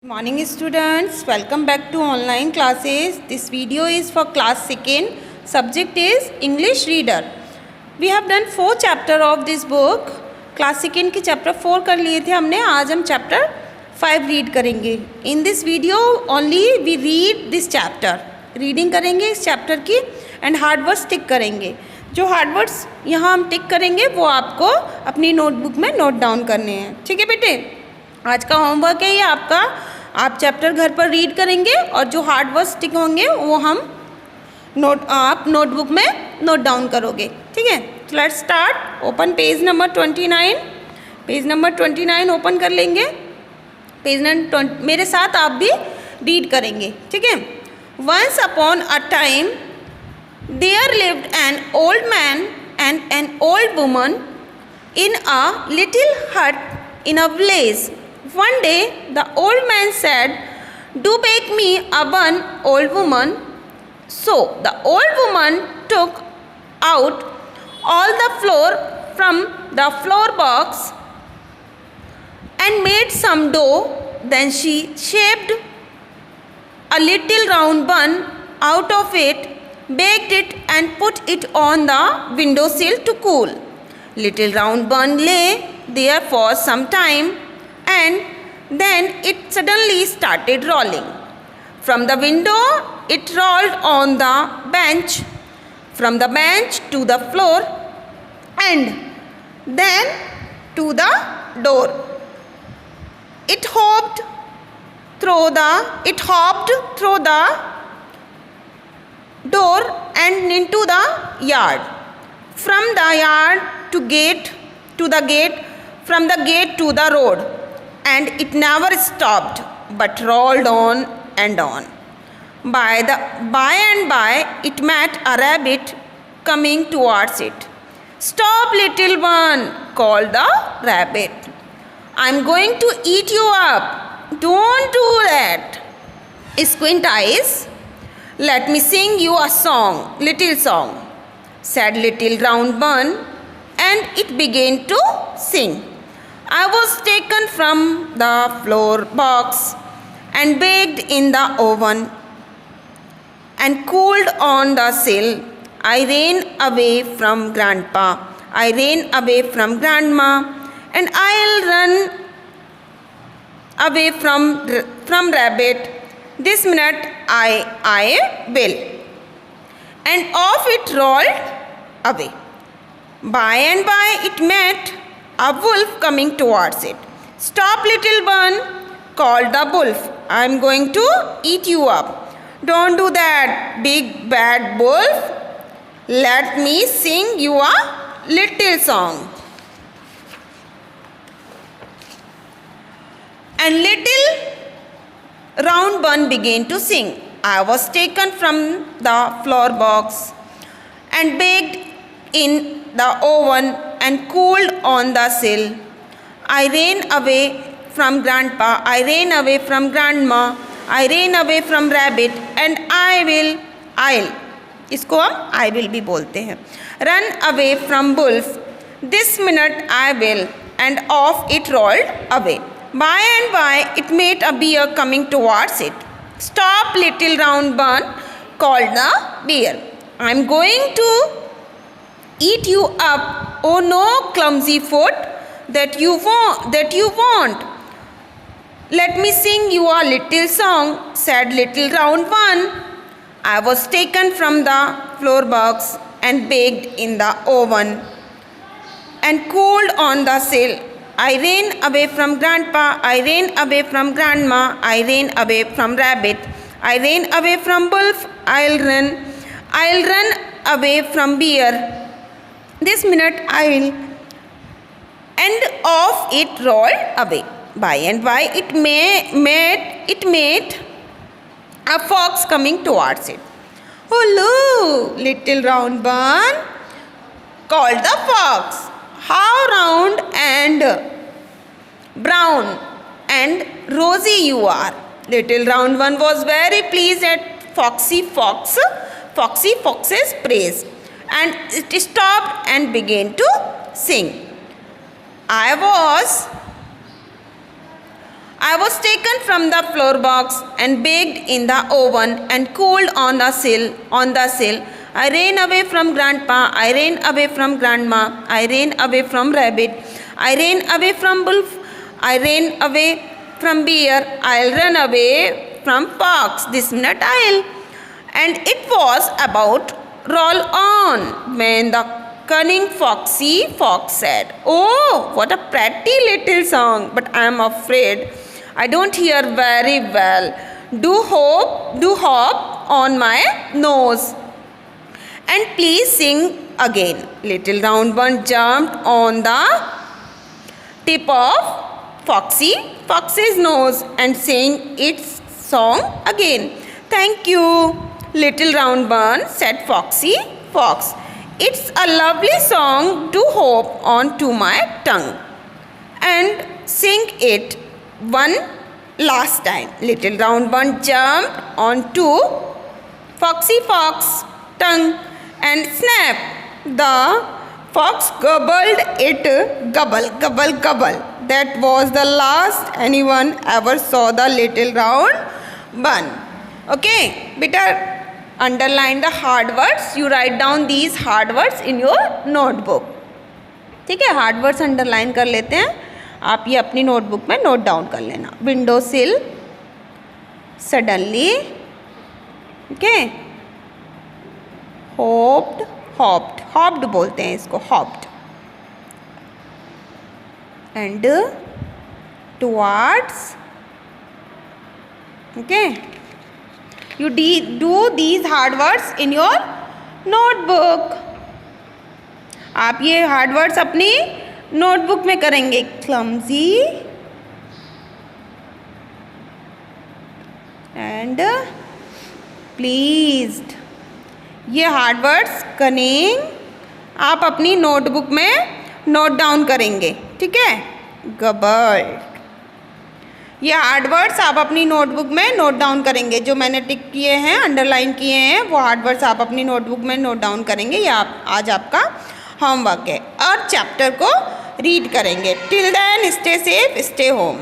Morning students, welcome back to online classes. This video is for class 2nd. Subject is English reader. We have done 4 chapter of this book. Class 2nd की chapter 4 कर लिए थे हमने. आज हम chapter 5 read करेंगे. In this video only we read this chapter. Reading करेंगे इस chapter की and hard words tick करेंगे. जो hard words यहाँ हम tick करेंगे वो आपको अपनी notebook में note down करने हैं. ठीक है बेटे? आज का होमवर्क है ये आपका. आप चैप्टर घर पर रीड करेंगे और जो हार्ड वर्ड्स टिक होंगे वो हम आप नोटबुक में नोट डाउन करोगे. ठीक है, तो let's start. Open page number 29. Page number 29 open कर लेंगे. पेज नंबर मेरे साथ आप भी रीड करेंगे. ठीक है. Once upon a time there lived an old man and an old woman in a little hut in a village. One day the old man said, "Do bake me a bun, old woman." So the old woman took out all the flour from the flour box and made some dough. Then she shaped a little round bun out of it, baked it and put it on the windowsill to cool. Little round bun lay there for some time and then it suddenly started rolling. From the window it rolled on the bench, from the bench to the floor and then to the door. It hopped through the door and into the yard. From the yard to the gate, from the gate to the road, and it never stopped but rolled on and on. By and by it met a rabbit coming towards it. "Stop, little one," called the rabbit. "I'm going to eat you up. Don't do that." "Squint eyes, let me sing you a little song," said little round bun, and it began to sing. "I was taken from the flour box and baked in the oven and cooled on the sill. I ran away from grandpa, I ran away from grandma, and I'll run away from rabbit. This minute I will." And off it rolled away. By and by it met a wolf coming towards it. "Stop, little bun," called the wolf. "I'm going to eat you up." "Don't do that, big bad wolf. Let me sing you a little song." And little round bun began to sing. "I was taken from the flour box and baked in the oven and cooled on the sill. I ran away from grandpa, I ran away from grandma, I ran away from rabbit, and I'll इसको हम I will भी बोलते हैं. Run away from wolf. This minute I will. And off it rolled away. By and by it met a bear coming towards it. "Stop, little round bun," called the bear. "I'm going to eat you up. Oh no, clumsy foot, that you want. Let me sing you a little song," said little round one. "I was taken from the flour box and baked in the oven and cooled on the sill. I ran away from grandpa, I ran away from grandma, I ran away from rabbit, I ran away from wolf, I'll run away from bear. This minute I will." And off it rolled away. By and by it met a fox coming towards it. "Hello, little round bun," called the fox. "How round and brown and rosy you are." Little round one was very pleased at Foxy Fox's praise, and it stopped and began to sing. I I was taken from the floor box and baked in the oven and cooled on the sill. I ran away from grandpa. I ran away from grandma. I ran away from rabbit. I ran away from wolf. I ran away from bear. I'll run away from fox this minute I'll. And it was about roll on when the cunning foxy fox said, "Oh, what a pretty little song, but I am afraid I don't hear very well. Do hop on my nose and please sing again." Little round one jumped on the tip of Foxy's nose and sang its song again. "Thank you, little round one," said Foxy Fox. "It's a lovely song to hop onto my tongue and sing it one last time." Little round one jumped onto Foxy Fox's tongue and snap! The fox gobbled it, gobble, gobble, gobble. That was the last anyone ever saw the little round one. Okay, beta, underline the hard words. You write down these hard words in your notebook. ठीक है, hard words underline कर लेते हैं. आप ये अपनी notebook में note down कर लेना. विंडो सिल, सडनली, ओके, होप्ड, हॉप्ड बोलते हैं इसको, hopped, and towards. Okay, you do these hard words in your notebook. आप ये हार्ड वर्ड्स अपनी नोटबुक में करेंगे. clumsy and pleased. ये हार्ड वर्ड्स कनिंग आप अपनी नोटबुक में नोट डाउन करेंगे. ठीक है, गबल्ड. ये हार्ड वर्ड्स आप अपनी नोटबुक में नोट डाउन करेंगे. जो मैंने टिक किए हैं, अंडरलाइन किए हैं, वो हार्ड वर्ड्स आप अपनी नोटबुक में नोट डाउन करेंगे. ये आज आपका होमवर्क है. और चैप्टर को रीड करेंगे. Till then stay safe, stay home.